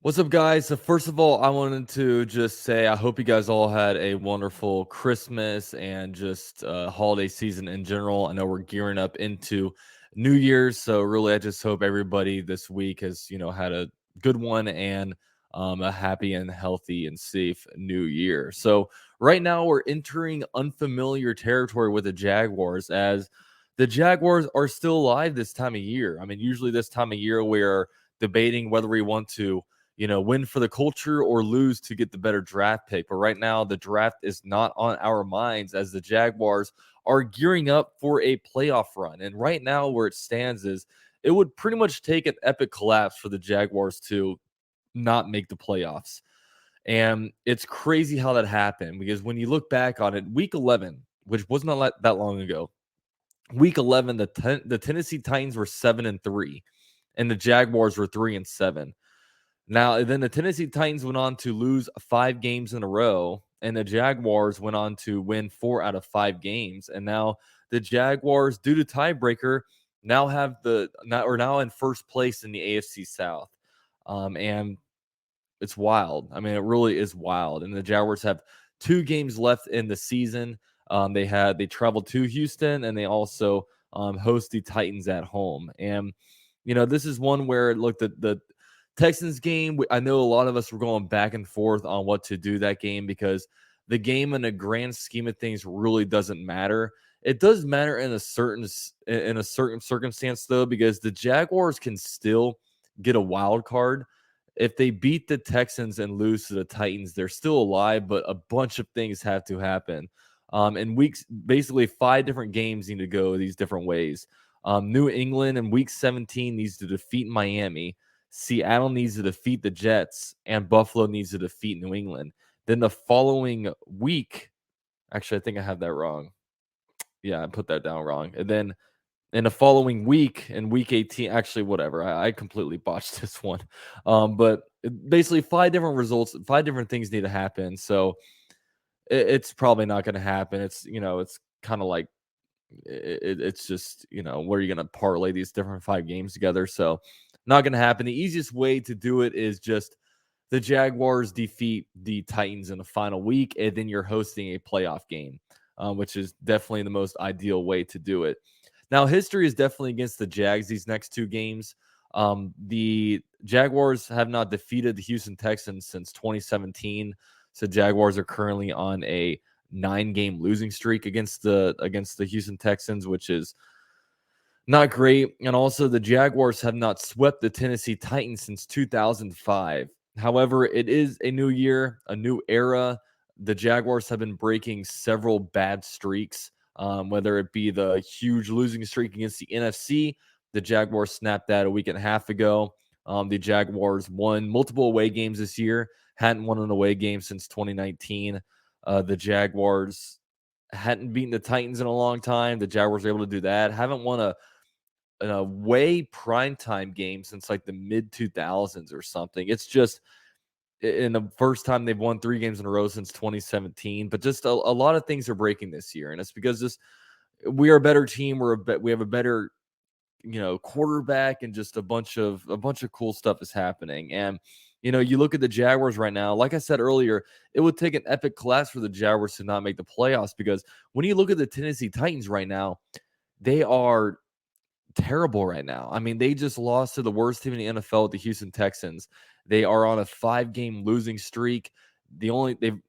What's up, guys? So, first of all, I wanted to just say I hope you guys all had a wonderful Christmas and just holiday season in general. I know we're gearing up into New Year's, so really, I just hope everybody this week has, had a good one and a happy and healthy and safe New Year. So, right now, we're entering unfamiliar territory with the Jaguars as the Jaguars are still alive this time of year. I mean, usually this time of year, we're debating whether we want to win for the culture or lose to get the better draft pick. But right now, the draft is not on our minds as the Jaguars are gearing up for a playoff run. And right now, where it stands is it would pretty much take an epic collapse for the Jaguars to not make the playoffs. And it's crazy how that happened because when you look back on it, week 11, which was not that long ago, week 11, the Tennessee Titans were 7-3, and the Jaguars were 3-7. Now, then the Tennessee Titans went on to lose 5 games in a row, and the Jaguars went on to win 4 out of 5 games. And now the Jaguars, due to tiebreaker, are now in first place in the AFC South. And it's wild. I mean, it really is wild. And the Jaguars have 2 games left in the season. They traveled to Houston, and they also host the Titans at home. And this is one where look the Texans game. I know a lot of us were going back and forth on what to do that game because the game in a grand scheme of things really doesn't matter. It does matter in a certain circumstance though, because the Jaguars can still get a wild card. If they beat the Texans and lose to the Titans, they're still alive, but a bunch of things have to happen. In weeks, basically 5 different games need to go these different ways. New England in week 17 needs to defeat Miami. Seattle needs to defeat the Jets, and Buffalo needs to defeat New England. Then the following week, actually, I think I have that wrong. Yeah, I put that down wrong. And then in the following week, in week 18, actually, whatever. I completely botched this one. But basically, 5 different results, 5 different things need to happen. So it's probably not going to happen. It's kind of like it's just where you're going to parlay these different 5 games together. So not going to happen. The easiest way to do it is just the Jaguars defeat the Titans in the final week, and then you're hosting a playoff game, which is definitely the most ideal way to do it. Now, history is definitely against the Jags these next 2 games. The Jaguars have not defeated the Houston Texans since 2017. So Jaguars are currently on a 9-game losing streak against the Houston Texans, which is not great. And also the Jaguars have not swept the Tennessee Titans since 2005. However, it is a new year, a new era. The Jaguars have been breaking several bad streaks, whether it be the huge losing streak against the NFC. The Jaguars snapped that a week and a half ago. The Jaguars won multiple away games this year, hadn't won an away game since 2019. The Jaguars hadn't beaten the Titans in a long time. The Jaguars were able to do that. Haven't won an away primetime game since like the mid 2000s or something. It's just in the first time they've won 3 games in a row since 2017. But just a lot of things are breaking this year, and it's because we are a better team. We have a better quarterback, and just a bunch of cool stuff is happening. And you look at the Jaguars right now. Like I said earlier, it would take an epic collapse for the Jaguars to not make the playoffs, because when you look at the Tennessee Titans right now, they are terrible right now. I mean, they just lost to the worst team in the NFL, the Houston Texans. They are on a 5-game losing streak. They've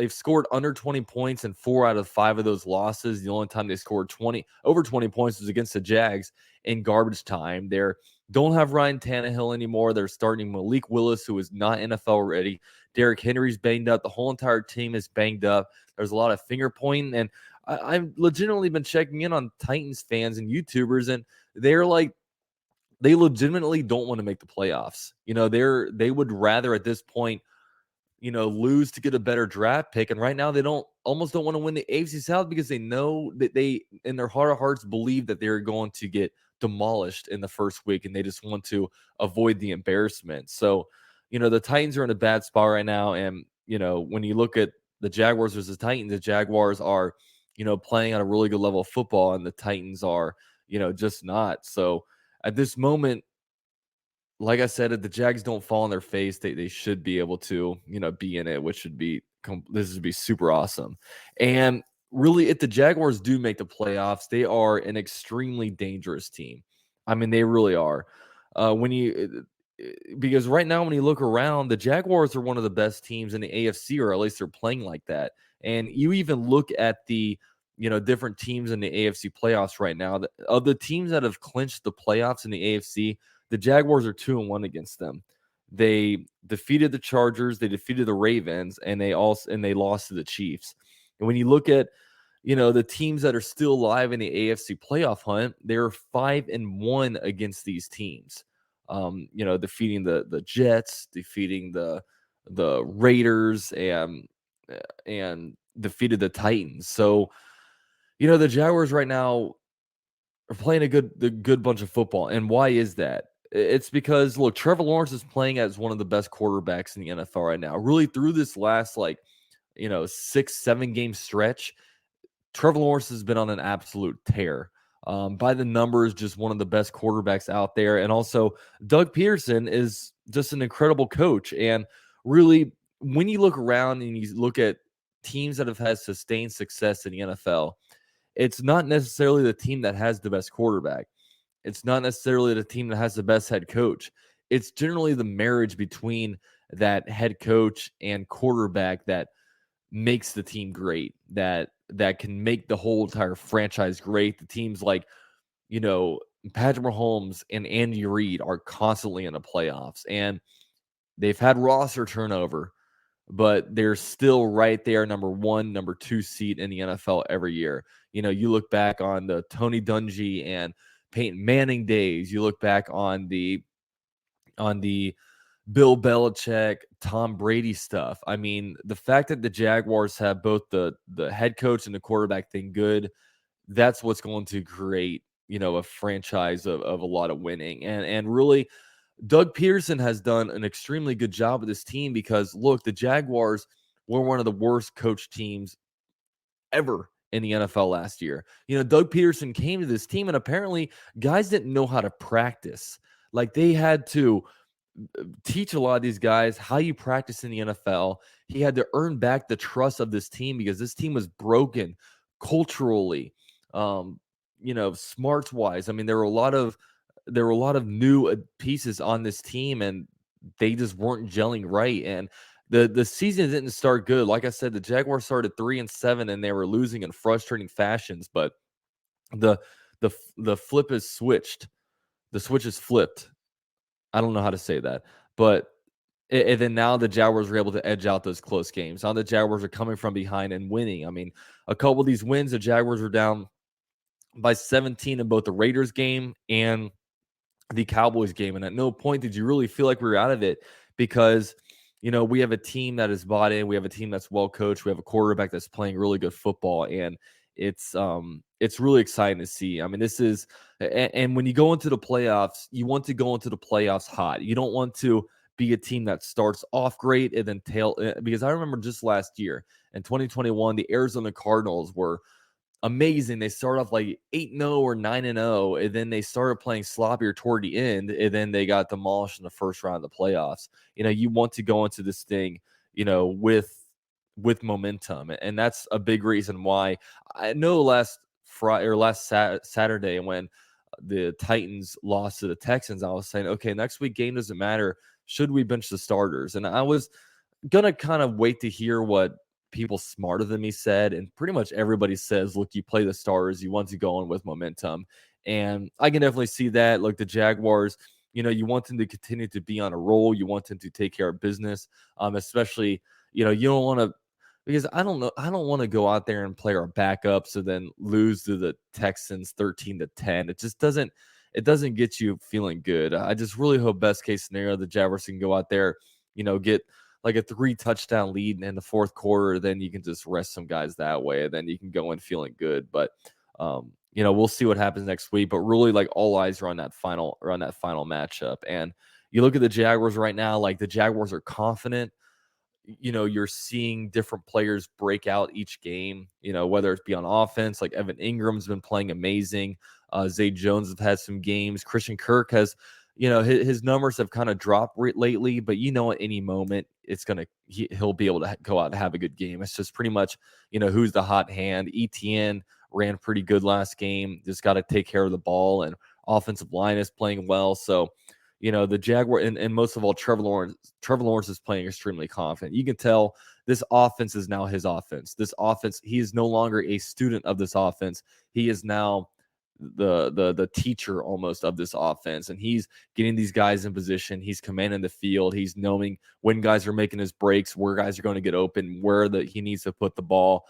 scored under 20 points in 4 out of 5 of those losses. The only time they scored over 20 points was against the Jags in garbage time. They don't have Ryan Tannehill anymore. They're starting Malik Willis, who is not NFL ready. Derrick Henry's banged up. The whole entire team is banged up. There's a lot of finger pointing, and I've legitimately been checking in on Titans fans and YouTubers, and they're like, they legitimately don't want to make the playoffs. They would rather at this point, lose to get a better draft pick. And right now they almost don't want to win the AFC South, because they know that they, in their heart of hearts, believe that they're going to get demolished in the first week, and they just want to avoid the embarrassment. So, the Titans are in a bad spot right now. And, when you look at the Jaguars versus the Titans, the Jaguars are, playing on a really good level of football, and the Titans are, just not. So at this moment, like I said, if the Jags don't fall on their face, they should be able to, be in it, which would be this would be super awesome. And really, if the Jaguars do make the playoffs, they are an extremely dangerous team. I mean, they really are. When you because right now, when you look around, the Jaguars are one of the best teams in the AFC, or at least they're playing like that. And you even look at the different teams in the AFC playoffs right now. Of the teams that have clinched the playoffs in the AFC, the Jaguars are 2-1 against them. They defeated the Chargers, they defeated the Ravens, and they lost to the Chiefs. And when you look at the teams that are still alive in the AFC playoff hunt, they're 5-1 against these teams. Defeating the Jets, defeating the Raiders, and defeated the Titans. So the Jaguars right now are playing the good bunch of football. And why is that? It's because, look, Trevor Lawrence is playing as one of the best quarterbacks in the NFL right now. Really, through this last 6-7 game stretch, Trevor Lawrence has been on an absolute tear. By the numbers, just one of the best quarterbacks out there. And also, Doug Peterson is just an incredible coach. And really, when you look around and you look at teams that have had sustained success in the NFL, it's not necessarily the team that has the best quarterback. It's not necessarily the team that has the best head coach. It's generally the marriage between that head coach and quarterback that makes the team great, that can make the whole entire franchise great. The teams like, Patrick Mahomes and Andy Reid are constantly in the playoffs, and they've had roster turnover, but they're still right there, number 1, number 2 seed in the NFL every year. You look back on the Tony Dungy and Peyton Manning days. You look back on the Bill Belichick, Tom Brady stuff. I mean, the fact that the Jaguars have both the head coach and the quarterback thing good, that's what's going to create, a franchise of a lot of winning. And really, Doug Peterson has done an extremely good job with this team because, look, the Jaguars were one of the worst coach teams ever in the NFL last year. Doug Peterson came to this team, and apparently guys didn't know how to practice. Like, they had to teach a lot of these guys how you practice in the NFL. He had to earn back the trust of this team because this team was broken culturally, smarts wise. I mean, there were a lot of new pieces on this team, and they just weren't gelling right. And the season didn't start good. Like I said, the Jaguars started 3-7, and they were losing in frustrating fashions. But the flip is switched. The switch is flipped. I don't know how to say that, but and then now the Jaguars are able to edge out those close games. Now the Jaguars are coming from behind and winning. I mean, a couple of these wins, the Jaguars were down by 17 in both the Raiders game and the Cowboys game. And at no point did you really feel like we were out of it because, we have a team that is bought in. We have a team that's well coached. We have a quarterback that's playing really good football. And it's really exciting to see. I mean, this is, and when you go into the playoffs, you want to go into the playoffs hot. You don't want to be a team that starts off great and then because I remember just last year in 2021, the Arizona Cardinals were amazing. They started off like 8-0 or 9-0, and then they started playing sloppier toward the end, and then they got demolished in the first round of the playoffs. You want to go into this thing, with momentum, and that's a big reason why. I know last Friday or last Saturday when the Titans lost to the Texans, I was saying, okay, next week game doesn't matter. Should we bench the starters? And I was gonna kind of wait to hear what people smarter than me said, and pretty much everybody says, look, you play the stars, you want to go in with momentum. And I can definitely see that. Like the Jaguars, you want them to continue to be on a roll, you want them to take care of business, especially, you don't want to, because I don't want to go out there and play our backups and then lose to the Texans 13-10. It doesn't get you feeling good. I just really hope best case scenario the Jaguars can go out there, get like a 3-touchdown lead in the fourth quarter, then you can just rest some guys that way, and then you can go in feeling good. But we'll see what happens next week. But really, like, all eyes are on that final matchup. And you look at the Jaguars right now, like the Jaguars are confident. You're seeing different players break out each game, whether it's be on offense, like Evan Ingram's been playing amazing. Zay Jones has had some games. Christian Kirk has his numbers have kind of dropped lately, but at any moment he'll be able to go out and have a good game. It's just pretty much, who's the hot hand. ETN ran pretty good last game. Just got to take care of the ball, and offensive line is playing well. So, the Jaguar and most of all, Trevor Lawrence is playing extremely confident. You can tell this offense is now his offense. This offense, he is no longer a student of this offense. He is now the teacher almost of this offense, and he's getting these guys in position. He's commanding the field. He's knowing when guys are making his breaks, where guys are going to get open, where he needs to put the ball,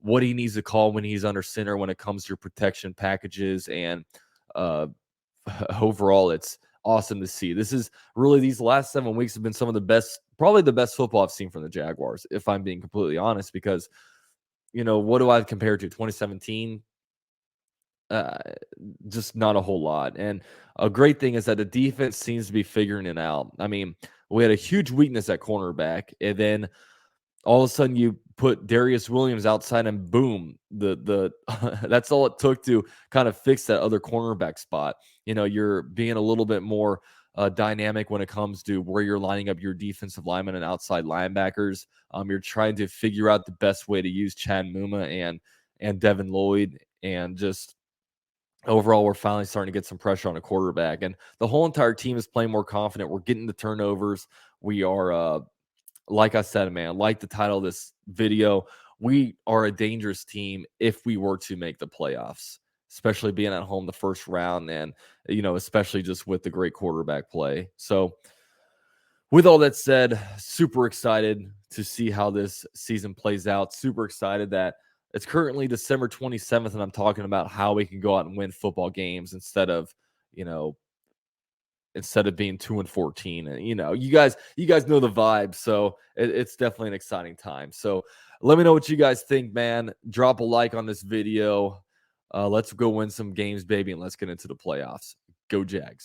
what he needs to call when he's under center when it comes to protection packages. And overall, it's awesome to see. This is really, these last 7 weeks have been some of the best, probably the best football I've seen from the Jaguars, if I'm being completely honest, because what do I compare to 2017? Uh, just not a whole lot. And a great thing is that the defense seems to be figuring it out. I mean, we had a huge weakness at cornerback, and then all of a sudden you put Darius Williams outside, and boom, the that's all it took to kind of fix that other cornerback spot. You're being a little bit more dynamic when it comes to where you're lining up your defensive linemen and outside linebackers. You're trying to figure out the best way to use Chad Muma and Devin Lloyd, and just overall, we're finally starting to get some pressure on a quarterback, and the whole entire team is playing more confident. We're getting the turnovers. We are, like I said, man, like the title of this video, we are a dangerous team if we were to make the playoffs, especially being at home the first round, and especially just with the great quarterback play. So, with all that said, super excited to see how this season plays out. Super excited that it's currently December 27th, and I'm talking about how we can go out and win football games you know, instead of being 2-14. And you guys know the vibe. So it's definitely an exciting time. So let me know what you guys think, man. Drop a like on this video. Let's go win some games, baby, and let's get into the playoffs. Go Jags.